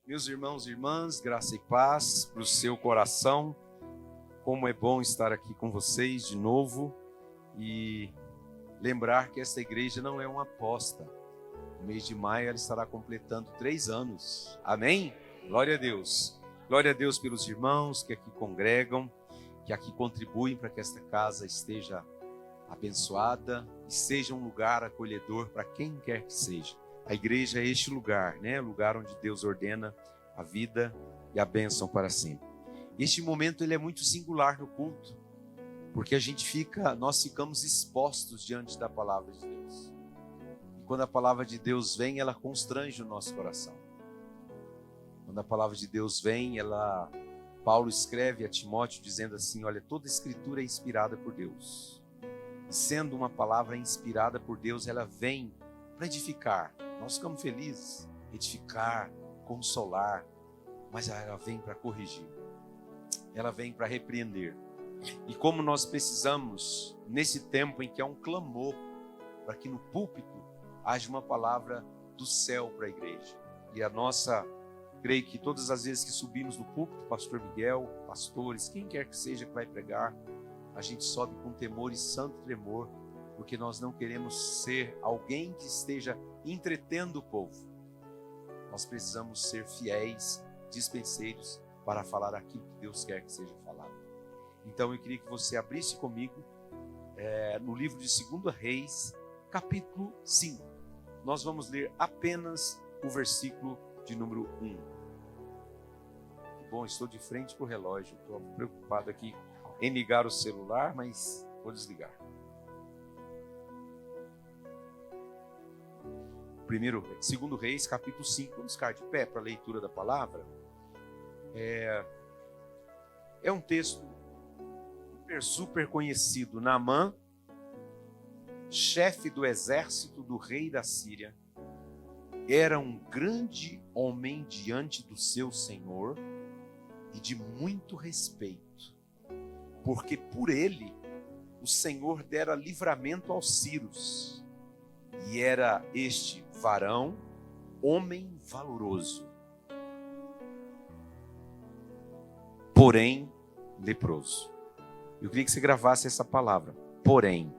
Meus irmãos e irmãs, graça e paz para o seu coração. Como é bom estar aqui com vocês de novo e lembrar que esta igreja não é uma aposta. No mês de maio ela estará completando 3 anos. Amém? Glória a Deus. Glória a Deus pelos irmãos que aqui congregam, que aqui contribuem para que esta casa esteja abençoada e seja um lugar acolhedor para quem quer que seja. A igreja é este lugar, né? Lugar onde Deus ordena a vida e a bênção para sempre. Este momento ele é muito singular no culto, porque nós ficamos expostos diante da palavra de Deus. E quando a palavra de Deus vem, ela constrange o nosso coração. Quando a palavra de Deus vem, Paulo escreve a Timóteo dizendo assim: olha, toda escritura é inspirada por Deus. E sendo uma palavra inspirada por Deus, ela vem para edificar. Nós ficamos felizes, edificar, consolar, mas ela vem para corrigir, ela vem para repreender. E como nós precisamos, nesse tempo em que há um clamor, para que no púlpito haja uma palavra do céu para a igreja. E creio que todas as vezes que subimos no púlpito, pastor Miguel, pastores, quem quer que seja que vai pregar, a gente sobe com temor e santo tremor, porque nós não queremos ser alguém que esteja entretendo o povo. Nós precisamos ser fiéis, dispenseiros, para falar aquilo que Deus quer que seja falado. Então eu queria que você abrisse comigo no livro de 2 Reis, capítulo 5. Nós vamos ler apenas o versículo de número 1. Bom, estou de frente para o relógio, estou preocupado aqui em ligar o celular, mas vou desligar. 2 Reis, capítulo 5. Vamos ficar de pé para a leitura da palavra. É um texto super conhecido. Naamã, chefe do exército do rei da Síria, era um grande homem diante do seu senhor e de muito respeito, porque por ele o Senhor dera livramento aos sírios. E era este varão, homem valoroso, porém leproso. Eu queria que você gravasse essa palavra, porém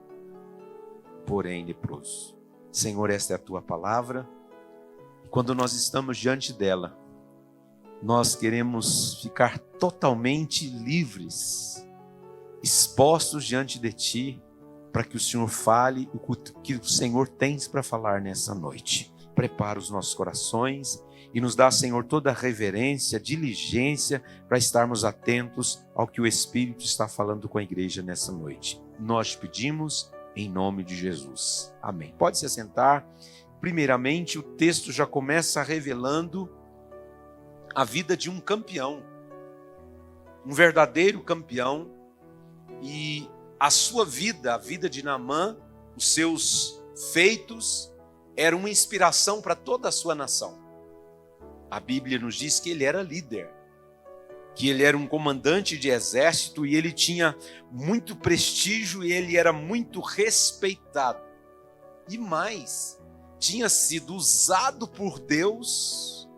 leproso. Senhor, esta é a tua palavra. E quando nós estamos diante dela, nós queremos ficar totalmente livres, expostos diante de ti, para que o Senhor fale o que o Senhor tem para falar nessa noite. Prepara os nossos corações e nos dá, Senhor, toda a reverência, diligência, para estarmos atentos ao que o Espírito está falando com a igreja nessa noite. Nós te pedimos em nome de Jesus. Amém. Pode se assentar. Primeiramente, o texto já começa revelando a vida de um campeão, um verdadeiro campeão, e a sua vida, a vida de Naamã, os seus feitos, eram uma inspiração para toda a sua nação. A Bíblia nos diz que ele era líder, que ele era um comandante de exército e ele tinha muito prestígio e ele era muito respeitado. E mais, tinha sido usado por Deus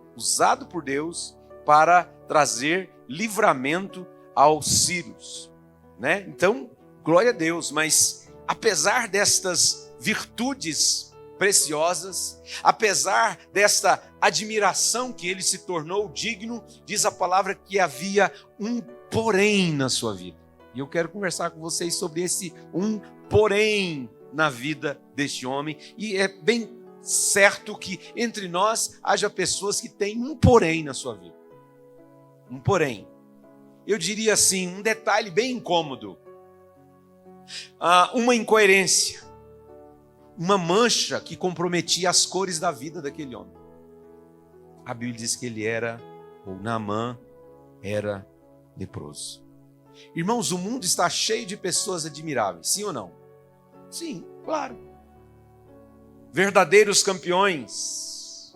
para trazer livramento aos sírios, né? Então, glória a Deus, mas apesar destas virtudes preciosas, apesar desta admiração que ele se tornou digno, diz a palavra que havia um porém na sua vida. E eu quero conversar com vocês sobre esse um porém na vida deste homem. E é bem certo que entre nós haja pessoas que têm um porém na sua vida. Um porém. Eu diria assim, um detalhe bem incômodo. Uma incoerência, uma mancha que comprometia as cores da vida daquele homem. A Bíblia diz que Naamã era leproso. Irmãos, o mundo está cheio de pessoas admiráveis, sim ou não? Sim, claro. Verdadeiros campeões,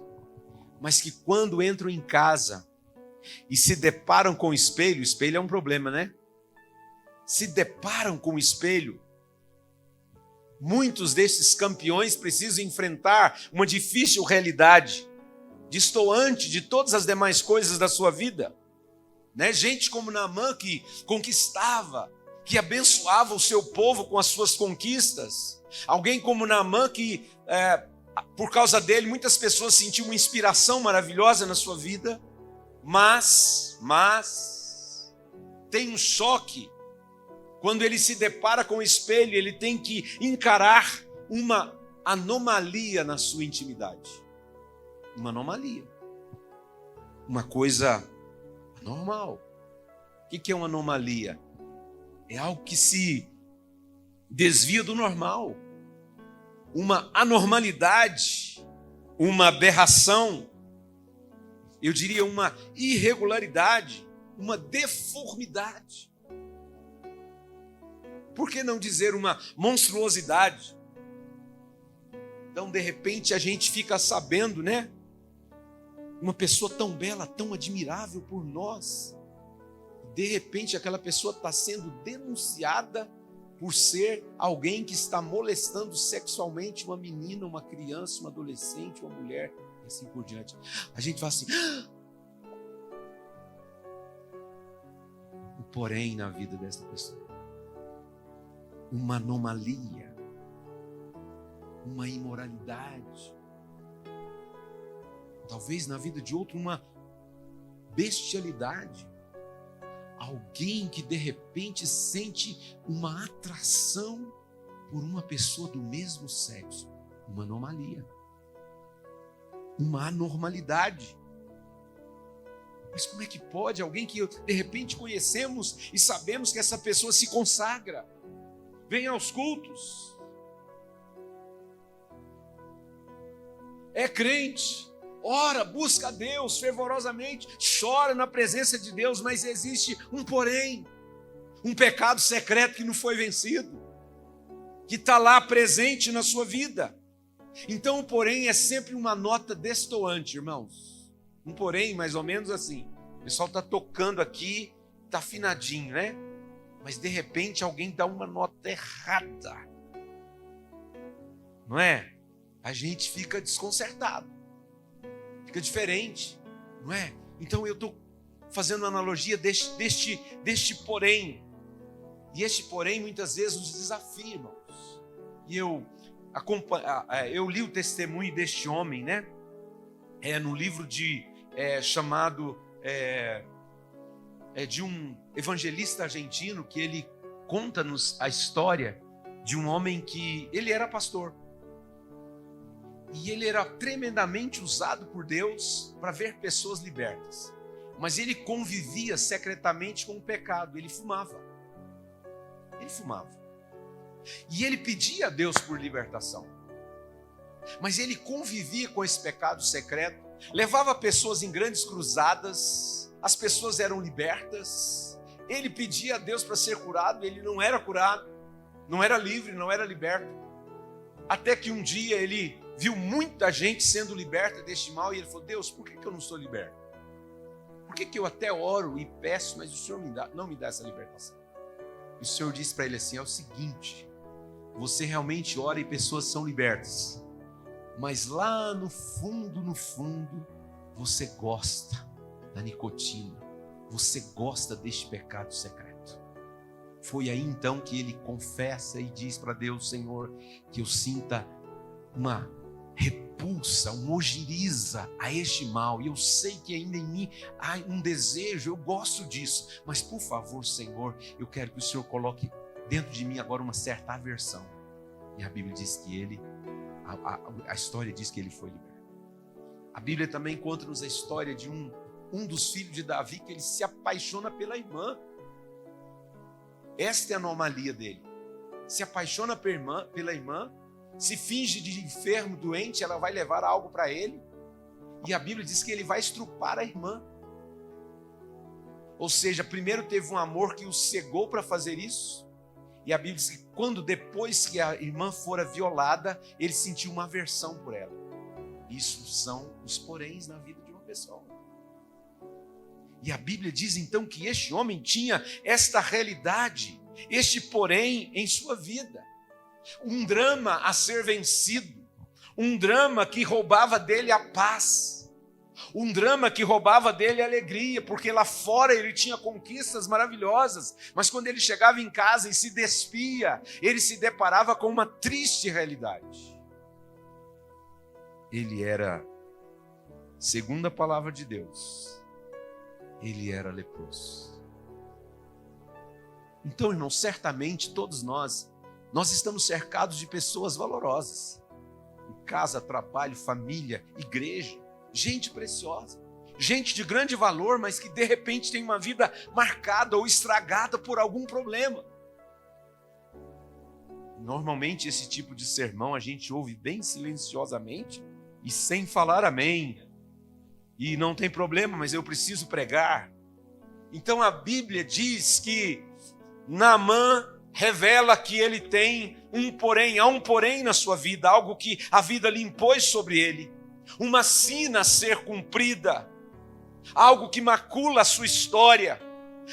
mas que quando entram em casa e se deparam com o espelho é um problema, né? Se deparam com o espelho, muitos desses campeões precisam enfrentar uma difícil realidade destoante de todas as demais coisas da sua vida. Né? Gente como Naamã, que conquistava, que abençoava o seu povo com as suas conquistas. Alguém como Naamã que, por causa dele, muitas pessoas sentiam uma inspiração maravilhosa na sua vida. Mas tem um choque. Quando ele se depara com o espelho, ele tem que encarar uma anomalia na sua intimidade. Uma anomalia. Uma coisa anormal. O que é uma anomalia? É algo que se desvia do normal. Uma anormalidade, uma aberração, eu diria uma irregularidade, uma deformidade. Por que não dizer uma monstruosidade? Então, de repente, a gente fica sabendo, né? Uma pessoa tão bela, tão admirável por nós. De repente, aquela pessoa está sendo denunciada por ser alguém que está molestando sexualmente uma menina, uma criança, uma adolescente, uma mulher, e assim por diante. A gente fala assim... O porém na vida dessa pessoa. Uma anomalia, uma imoralidade, talvez na vida de outro uma bestialidade, alguém que de repente sente uma atração por uma pessoa do mesmo sexo, uma anomalia, uma anormalidade. Mas como é que pode alguém que de repente conhecemos e sabemos que essa pessoa se consagra, vem aos cultos, é crente, ora, busca a Deus fervorosamente, chora na presença de Deus, mas existe um porém, um pecado secreto que não foi vencido, que está lá presente na sua vida. Então o porém é sempre uma nota destoante, irmãos. Um porém mais ou menos assim, o pessoal está tocando aqui, está afinadinho, né? Mas de repente alguém dá uma nota errada, não é? A gente fica desconcertado, fica diferente, não é? Então eu estou fazendo uma analogia deste porém, e este porém muitas vezes nos desafia, irmãos. E eu li o testemunho deste homem, né? No livro chamado de um evangelista argentino, que ele conta-nos a história de um homem que ele era pastor. E ele era tremendamente usado por Deus para ver pessoas libertas. Mas ele convivia secretamente com o pecado, ele fumava. E ele pedia a Deus por libertação. Mas ele convivia com esse pecado secreto, levava pessoas em grandes cruzadas, as pessoas eram libertas, ele pedia a Deus para ser curado, ele não era curado, não era livre, não era liberto. Até que um dia ele viu muita gente sendo liberta deste mal e ele falou: Deus, por que eu não sou liberto? Por que eu até oro e peço, mas o Senhor não me dá essa libertação? E o Senhor disse para ele assim: é o seguinte, você realmente ora e pessoas são libertas, mas lá no fundo, você gosta da nicotina, você gosta deste pecado secreto. Foi aí então que ele confessa e diz para Deus: Senhor, que eu sinta uma repulsa, uma ojeriza a este mal, e eu sei que ainda em mim há um desejo, eu gosto disso, mas por favor, Senhor, eu quero que o Senhor coloque dentro de mim agora uma certa aversão. E a Bíblia diz que a história diz que ele foi liberto. A Bíblia também conta-nos a história de um dos filhos de Davi, que ele se apaixona pela irmã. Esta é a anomalia dele. Se apaixona pela irmã, se finge de enfermo, doente, ela vai levar algo para ele. E a Bíblia diz que ele vai estrupar a irmã. Ou seja, primeiro teve um amor que o cegou para fazer isso. E a Bíblia diz que depois que a irmã fora violada, ele sentiu uma aversão por ela. Isso são os poréns na vida de uma pessoa. E a Bíblia diz então que este homem tinha esta realidade, este porém em sua vida. Um drama a ser vencido, um drama que roubava dele a paz, Um drama que roubava dele a alegria, porque lá fora ele tinha conquistas maravilhosas, mas quando ele chegava em casa e se despia, ele se deparava com uma triste realidade. Ele era, segundo a palavra de Deus, ele era leproso. Então, irmão, certamente todos nós estamos cercados de pessoas valorosas. Em casa, trabalho, família, igreja, gente preciosa, gente de grande valor, mas que de repente tem uma vida marcada ou estragada por algum problema. Normalmente esse tipo de sermão a gente ouve bem silenciosamente e sem falar amém. E não tem problema, mas eu preciso pregar. Então a Bíblia diz que Naamã revela que ele tem há um porém na sua vida, algo que a vida lhe impôs sobre ele, uma sina a ser cumprida, algo que macula a sua história,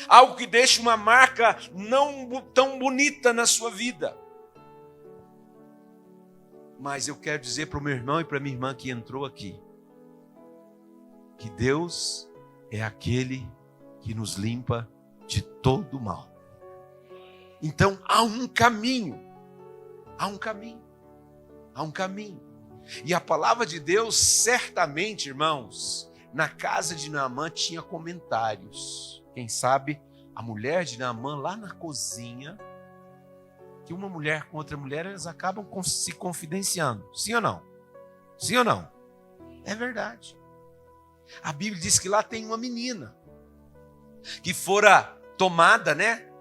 algo que deixa uma marca não tão bonita na sua vida. Mas eu quero dizer para o meu irmão e para a minha irmã que entrou aqui, que Deus é aquele que nos limpa de todo mal. Então há um caminho. E a palavra de Deus, certamente, irmãos, na casa de Naamã tinha comentários. Quem sabe a mulher de Naamã lá na cozinha, que uma mulher com outra mulher, elas acabam se confidenciando. Sim ou não? Sim ou não? É verdade. A Bíblia diz que lá tem uma menina que fora tomada,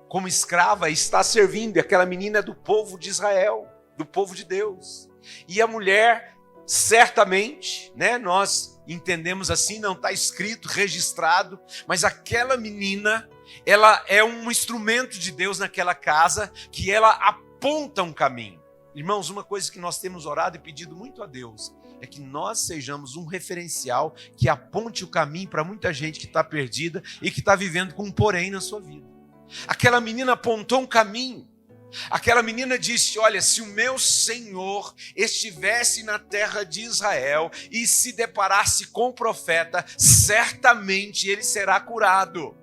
como escrava e está servindo. E aquela menina é do povo de Israel, do povo de Deus. E a mulher, certamente, nós entendemos assim, não está escrito, registrado, mas aquela menina, ela é um instrumento de Deus naquela casa, que ela aponta um caminho. Irmãos, uma coisa que nós temos orado e pedido muito a Deus, é que nós sejamos um referencial que aponte o caminho para muita gente que está perdida e que está vivendo com um porém na sua vida. Aquela menina apontou um caminho. Aquela menina disse: olha, se o meu Senhor estivesse na terra de Israel e se deparasse com o profeta, certamente ele será curado.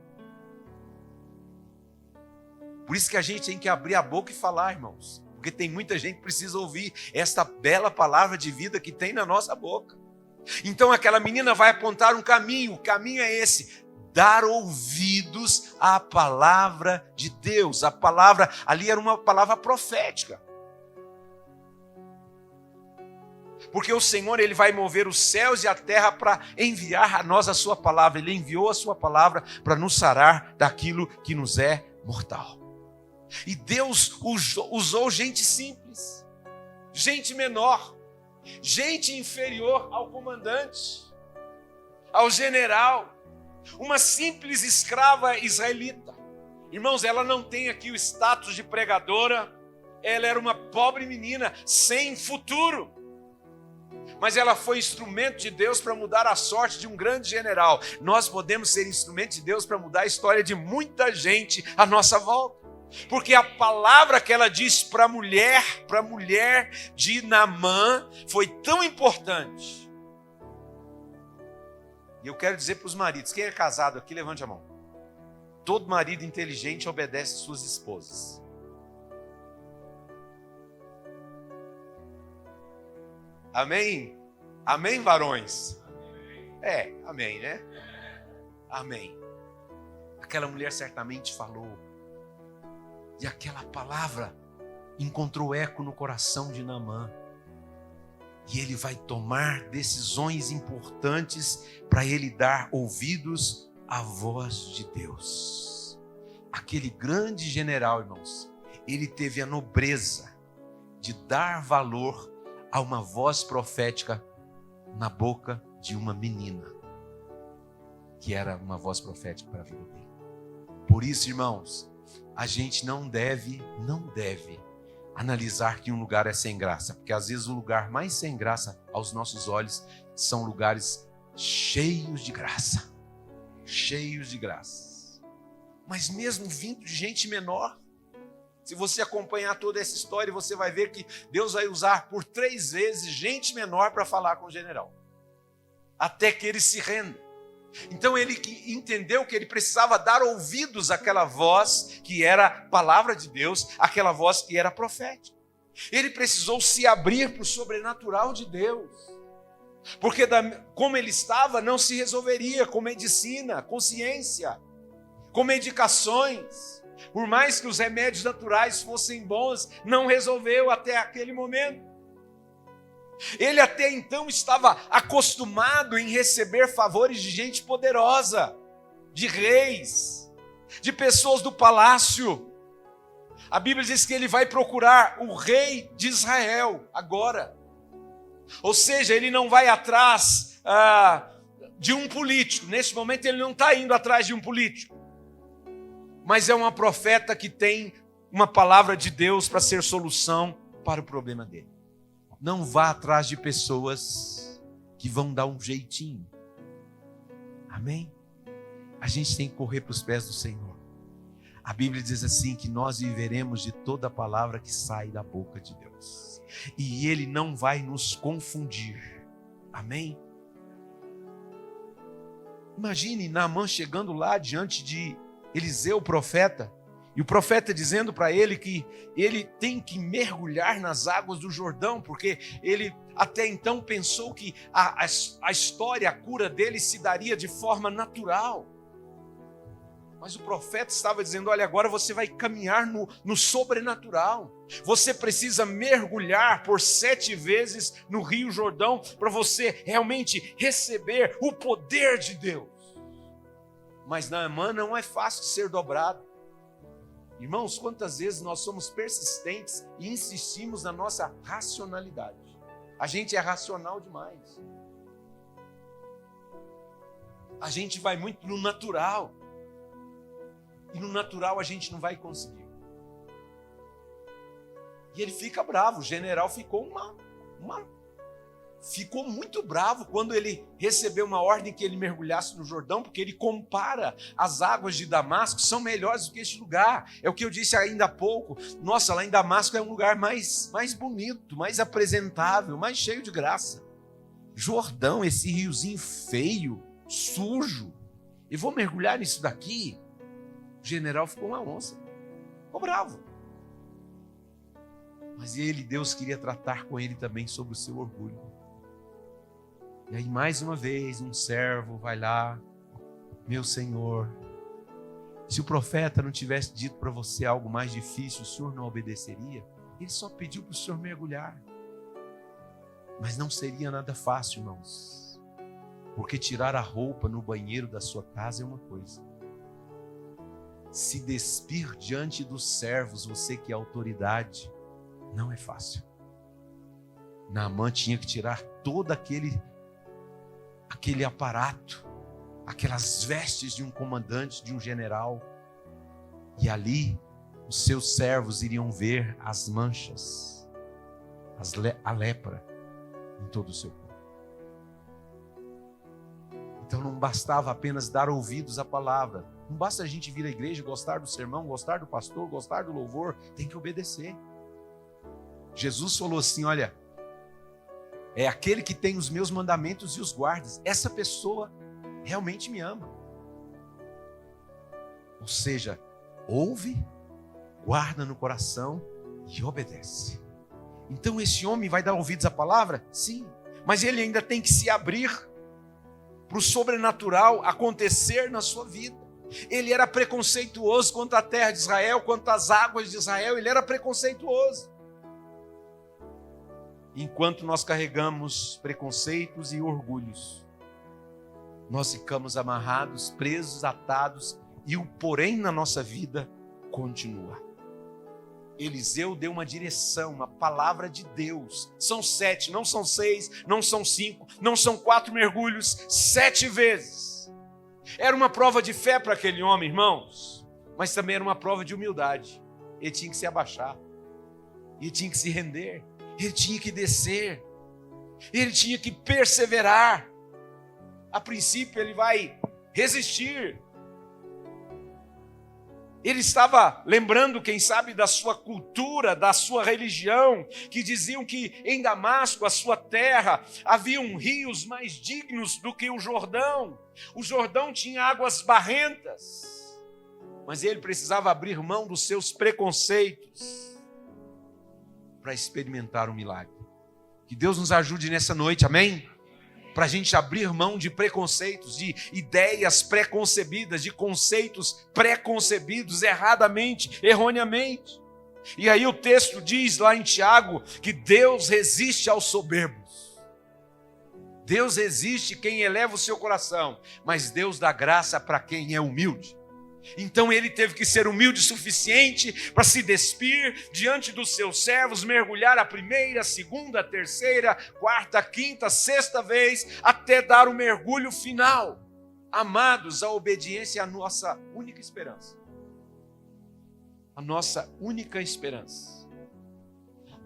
Por isso que a gente tem que abrir a boca e falar, irmãos, porque tem muita gente que precisa ouvir esta bela palavra de vida que tem na nossa boca. Então aquela menina vai apontar um caminho. O caminho é esse: dar ouvidos à palavra de Deus. A palavra ali era uma palavra profética. Porque o Senhor, ele vai mover os céus e a terra para enviar a nós a sua palavra. Ele enviou a sua palavra para nos sarar daquilo que nos é mortal. E Deus usou gente simples, gente menor, gente inferior ao comandante, ao general, uma simples escrava israelita. Irmãos, ela não tem aqui o status de pregadora, ela era uma pobre menina sem futuro, mas ela foi instrumento de Deus para mudar a sorte de um grande general. Nós podemos ser instrumento de Deus para mudar a história de muita gente à nossa volta, porque a palavra que ela disse para a mulher de Naamã foi tão importante. E eu quero dizer para os maridos, quem é casado aqui, levante a mão. Todo marido inteligente obedece suas esposas. Amém? Amém, varões? Amém, né? Amém. Aquela mulher certamente falou, e aquela palavra encontrou eco no coração de Naamã. E ele vai tomar decisões importantes para ele dar ouvidos à voz de Deus. Aquele grande general, irmãos, ele teve a nobreza de dar valor a uma voz profética na boca de uma menina, que era uma voz profética para a vida dele. Por isso, irmãos, a gente não deve analisar que um lugar é sem graça, porque às vezes o lugar mais sem graça aos nossos olhos são lugares cheios de graça. Mas mesmo vindo de gente menor, se você acompanhar toda essa história, você vai ver que Deus vai usar por 3 vezes gente menor para falar com o general. até que ele se renda. Então ele entendeu que ele precisava dar ouvidos àquela voz que era palavra de Deus, aquela voz que era profética. Ele precisou se abrir para o sobrenatural de Deus. Porque como ele estava, não se resolveria com medicina, com ciência, com medicações. Por mais que os remédios naturais fossem bons, não resolveu até aquele momento. Ele até então estava acostumado em receber favores de gente poderosa, de reis, de pessoas do palácio. A Bíblia diz que ele vai procurar o rei de Israel agora. Ou seja, ele não vai atrás de um político. Neste momento ele não está indo atrás de um político. Mas é uma profeta que tem uma palavra de Deus para ser solução para o problema dele. Não vá atrás de pessoas que vão dar um jeitinho. Amém? A gente tem que correr para os pés do Senhor. A Bíblia diz assim que nós viveremos de toda palavra que sai da boca de Deus. E Ele não vai nos confundir. Amém? Imagine Naamã chegando lá diante de Eliseu, o profeta, e o profeta dizendo para ele que ele tem que mergulhar nas águas do Jordão, porque ele até então pensou que a história, a cura dele se daria de forma natural. Mas o profeta estava dizendo, olha, agora você vai caminhar no sobrenatural. Você precisa mergulhar por 7 vezes no Rio Jordão para você realmente receber o poder de Deus. Mas Naamã não é fácil de ser dobrado. Irmãos, quantas vezes nós somos persistentes e insistimos na nossa racionalidade. A gente é racional demais. A gente vai muito no natural. E no natural a gente não vai conseguir. E ele fica bravo. O general ficou ficou muito bravo quando ele recebeu uma ordem que ele mergulhasse no Jordão, porque ele compara as águas de Damasco, são melhores do que este lugar. É o que eu disse ainda há pouco. Nossa, lá em Damasco é um lugar mais bonito, mais apresentável, mais cheio de graça. Jordão, esse riozinho feio, sujo. Eu vou mergulhar nisso daqui? O general ficou uma onça. Ficou bravo. Mas Deus queria tratar com ele também sobre o seu orgulho. E aí mais uma vez um servo vai lá, meu senhor, se o profeta não tivesse dito para você algo mais difícil, o senhor não obedeceria? Ele só pediu para o senhor mergulhar. Mas não seria nada fácil, irmãos. Porque tirar a roupa no banheiro da sua casa é uma coisa. Se despir diante dos servos, você que é autoridade, não é fácil. Naamã tinha que tirar todo aquele aparato, aquelas vestes de um comandante, de um general. E ali, os seus servos iriam ver as manchas, a lepra em todo o seu corpo. Então não bastava apenas dar ouvidos à palavra. Não basta a gente vir à igreja, gostar do sermão, gostar do pastor, gostar do louvor. Tem que obedecer. Jesus falou assim, olha, é aquele que tem os meus mandamentos e os guarda. Essa pessoa realmente me ama. Ou seja, ouve, guarda no coração e obedece. Então esse homem vai dar ouvidos à palavra? Sim. Mas ele ainda tem que se abrir para o sobrenatural acontecer na sua vida. Ele era preconceituoso quanto à terra de Israel, quanto às águas de Israel. Ele era preconceituoso. Enquanto nós carregamos preconceitos e orgulhos, nós ficamos amarrados, presos, atados, e o porém na nossa vida continua. Eliseu deu uma direção, uma palavra de Deus. São 7, não são 6, não são 5, não são 4 mergulhos, 7 vezes. Era uma prova de fé para aquele homem, irmãos, mas também era uma prova de humildade. Ele tinha que se abaixar, ele tinha que se render. Ele tinha que descer, ele tinha que perseverar. A princípio ele vai resistir, Ele estava lembrando, quem sabe, da sua cultura, da sua religião, que diziam que em Damasco, a sua terra, haviam rios mais dignos do que o Jordão. O Jordão tinha águas barrentas, mas ele precisava abrir mão dos seus preconceitos para experimentar o milagre. Que Deus nos ajude nessa noite, amém? Para a gente abrir mão de preconceitos, de ideias preconcebidas, de conceitos preconcebidos erradamente, erroneamente. E aí o texto diz lá em Tiago que Deus resiste aos soberbos. Deus resiste quem eleva o seu coração, mas Deus dá graça para quem é humilde. Então ele teve que ser humilde o suficiente para se despir diante dos seus servos, mergulhar a primeira, segunda, terceira, quarta, quinta, sexta vez, até dar o mergulho final. Amados, a obediência é a nossa única esperança. A nossa única esperança.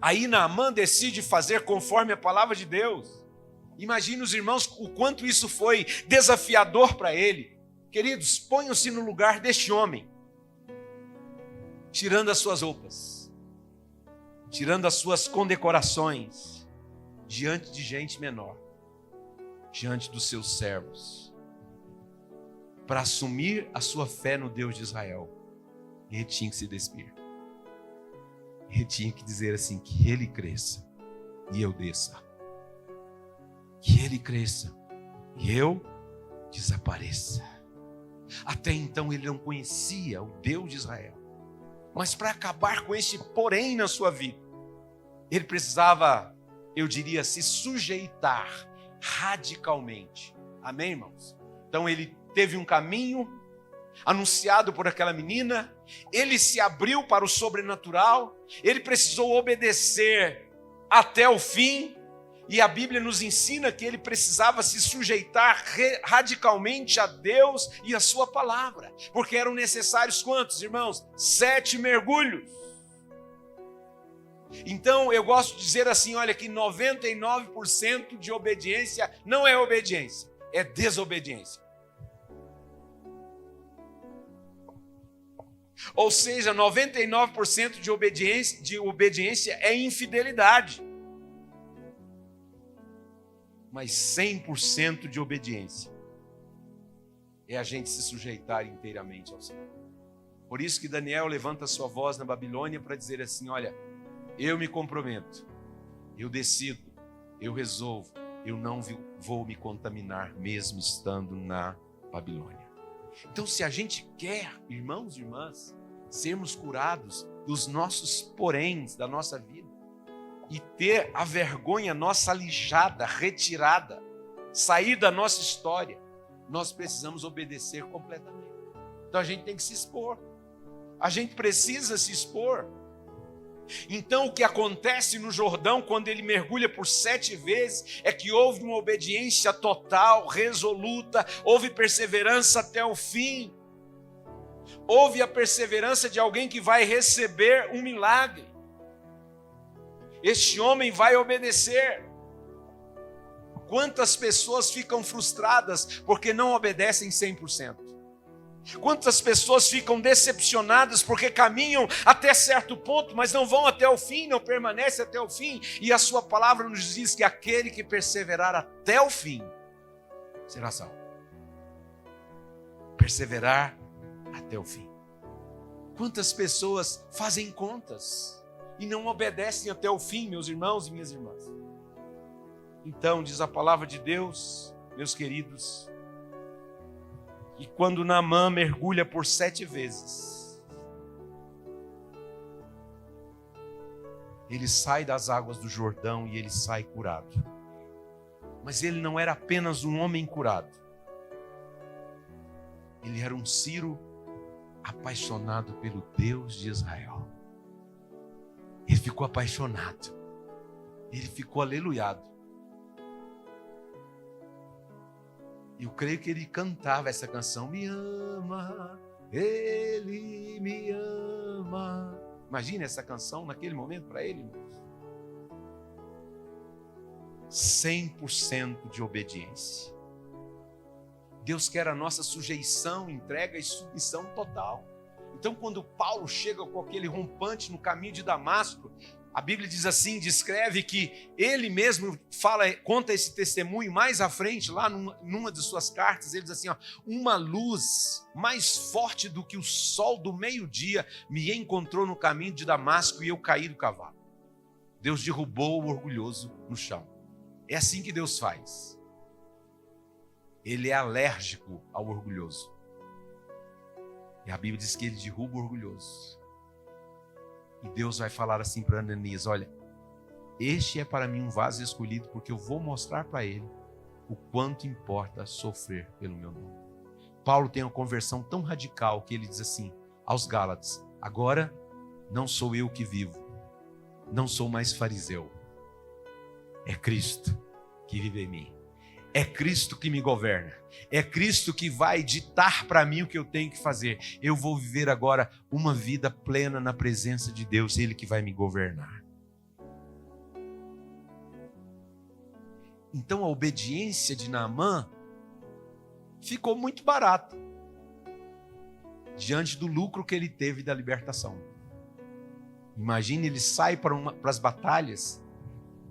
Aí Naamã decide fazer conforme a palavra de Deus. Imagine os irmãos o quanto isso foi desafiador para ele. Queridos, ponham-se no lugar deste homem, tirando as suas roupas, tirando as suas condecorações, diante de gente menor, diante dos seus servos, para assumir a sua fé no Deus de Israel. Ele tinha que se despir. Ele tinha que dizer assim, que ele cresça e eu desça. Que ele cresça e eu desapareça. Até então ele não conhecia o Deus de Israel. Mas para acabar com este porém na sua vida, ele precisava, eu diria, se sujeitar radicalmente. Amém, irmãos? Então ele teve um caminho anunciado por aquela menina, ele se abriu para o sobrenatural, ele precisou obedecer até o fim. E a Bíblia nos ensina que ele precisava se sujeitar radicalmente a Deus e a sua palavra. Porque eram necessários quantos, irmãos? 7 mergulhos. Então eu gosto de dizer assim, olha, que 99% de obediência não é obediência, é desobediência. Ou seja, 99% de obediência é infidelidade. Mas 100% de obediência é a gente se sujeitar inteiramente ao Senhor. Por isso que Daniel levanta sua voz na Babilônia para dizer assim, olha, eu me comprometo, eu decido, eu resolvo, eu não vou me contaminar mesmo estando na Babilônia. Então se a gente quer, irmãos e irmãs, sermos curados dos nossos poréns da nossa vida, e ter a vergonha nossa alijada, retirada, sair da nossa história, nós precisamos obedecer completamente. Então a gente tem que se expor. A gente precisa se expor. Então o que acontece no Jordão, quando ele mergulha por 7 vezes, é que houve uma obediência total, resoluta, houve perseverança até o fim. Houve a perseverança de alguém que vai receber um milagre. Este homem vai obedecer. Quantas pessoas ficam frustradas porque não obedecem 100%? Quantas pessoas ficam decepcionadas porque caminham até certo ponto, mas não vão até o fim, não permanecem até o fim? E a sua palavra nos diz que aquele que perseverar até o fim será salvo. Perseverar até o fim. Quantas pessoas fazem contas e não obedecem até o fim, meus irmãos e minhas irmãs? Então, diz a palavra de Deus, meus queridos, que quando Naamã mergulha por 7 vezes, ele sai das águas do Jordão e ele sai curado. Mas ele não era apenas um homem curado. Ele era um Ciro apaixonado pelo Deus de Israel. Ele ficou apaixonado. Ele ficou aleluiado. Eu creio que ele cantava essa canção. Me ama, ele me ama. Imagine essa canção naquele momento para ele. 100% de obediência. Deus quer a nossa sujeição, entrega e submissão total. Então, quando Paulo chega com aquele rompante no caminho de Damasco, a Bíblia diz assim, descreve que ele mesmo conta esse testemunho mais à frente, lá numa de suas cartas, ele diz assim, ó, uma luz mais forte do que o sol do meio-dia me encontrou no caminho de Damasco e eu caí do cavalo. Deus derrubou o orgulhoso no chão. É assim que Deus faz. Ele é alérgico ao orgulhoso. E a Bíblia diz que ele derruba o orgulhoso. E Deus vai falar assim para Ananias, olha, este é para mim um vaso escolhido, porque eu vou mostrar para ele o quanto importa sofrer pelo meu nome. Paulo tem uma conversão tão radical que ele diz assim aos Gálatas, agora não sou eu que vivo, não sou mais fariseu, é Cristo que vive em mim. É Cristo que me governa. É Cristo que vai ditar para mim o que eu tenho que fazer. Eu vou viver agora uma vida plena na presença de Deus. Ele que vai me governar. Então a obediência de Naamã ficou muito barata diante do lucro que ele teve da libertação. Imagine ele sai para as batalhas.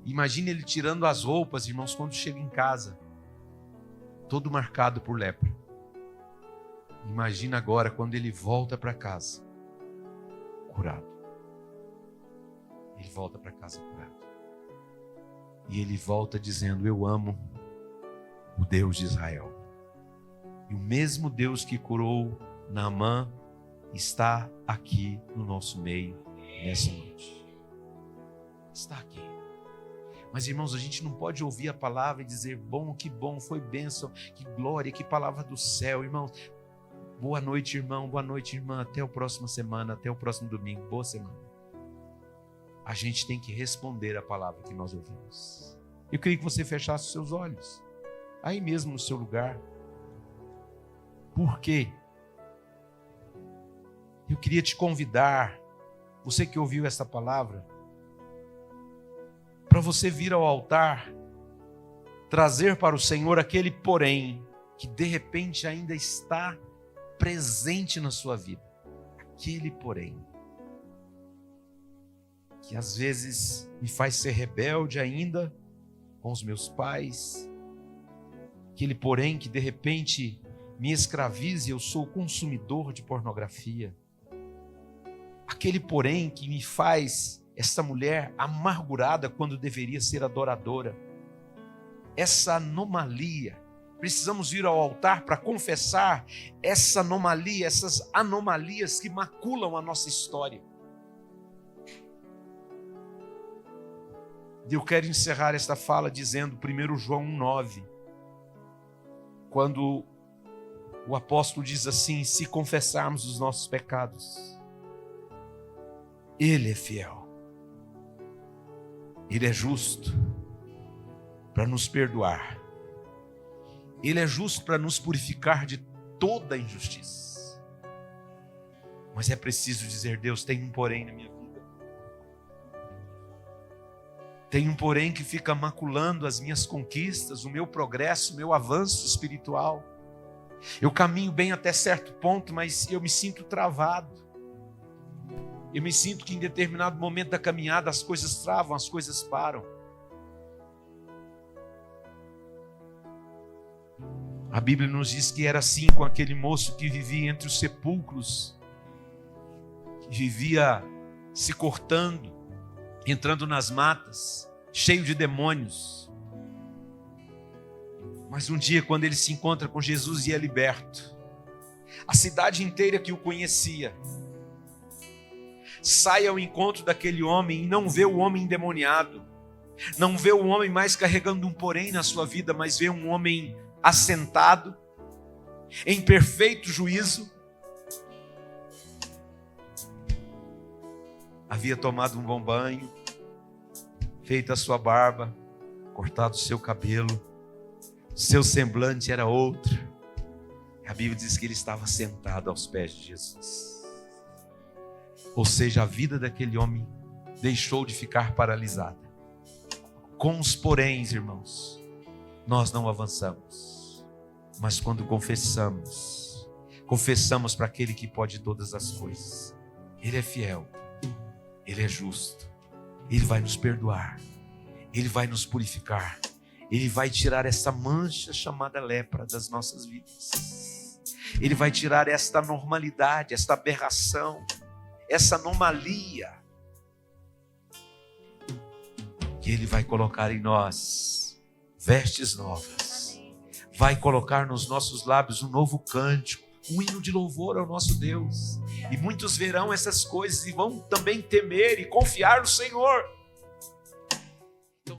Imagine ele tirando as roupas, irmãos, quando chega em casa. Todo marcado por lepra. Imagina agora quando ele volta para casa, curado. Ele volta para casa curado. E ele volta dizendo, eu amo o Deus de Israel. E o mesmo Deus que curou Naamã está aqui no nosso meio nessa noite. Está aqui. Mas, irmãos, a gente não pode ouvir a palavra e dizer, bom, foi bênção, que glória, que palavra do céu, irmãos. Boa noite, irmão, boa noite, irmã, até a próxima semana, até o próximo domingo, boa semana. A gente tem que responder a palavra que nós ouvimos. Eu queria que você fechasse os seus olhos, aí mesmo no seu lugar. Por quê? Eu queria te convidar, você que ouviu essa palavra, para você vir ao altar, trazer para o Senhor aquele porém, que de repente ainda está presente na sua vida. Aquele porém, que às vezes me faz ser rebelde ainda com os meus pais. Aquele porém que de repente me escraviza e eu sou consumidor de pornografia. Aquele porém que me faz essa mulher amargurada quando deveria ser adoradora. Essa anomalia. Precisamos vir ao altar para confessar essa anomalia, essas anomalias que maculam a nossa história. Eu quero encerrar esta fala dizendo 1 João 1,9. Quando o apóstolo diz assim, se confessarmos os nossos pecados, Ele é fiel. Ele é justo para nos perdoar. Ele é justo para nos purificar de toda injustiça. Mas é preciso dizer, Deus, tem um porém na minha vida. Tem um porém que fica maculando as minhas conquistas, o meu progresso, o meu avanço espiritual. Eu caminho bem até certo ponto, mas eu me sinto travado. Eu me sinto que em determinado momento da caminhada as coisas travam, as coisas param. A Bíblia nos diz que era assim com aquele moço que vivia entre os sepulcros, que vivia se cortando, entrando nas matas, cheio de demônios. Mas um dia, quando ele se encontra com Jesus e é liberto, a cidade inteira que o conhecia sai ao encontro daquele homem e não vê o homem endemoniado, não vê o homem mais carregando um porém na sua vida, mas vê um homem assentado, em perfeito juízo. Havia tomado um bom banho, feito a sua barba, cortado o seu cabelo, seu semblante era outro. A Bíblia diz que ele estava sentado aos pés de Jesus. Ou seja, a vida daquele homem deixou de ficar paralisada. Com os poréns, irmãos, nós não avançamos. Mas quando confessamos, confessamos para aquele que pode todas as coisas. Ele é fiel, Ele é justo, Ele vai nos perdoar, Ele vai nos purificar, Ele vai tirar essa mancha chamada lepra das nossas vidas. Ele vai tirar esta normalidade, esta aberração, essa anomalia, que Ele vai colocar em nós vestes novas, vai colocar nos nossos lábios um novo cântico, um hino de louvor ao nosso Deus. E muitos verão essas coisas e vão também temer e confiar no Senhor.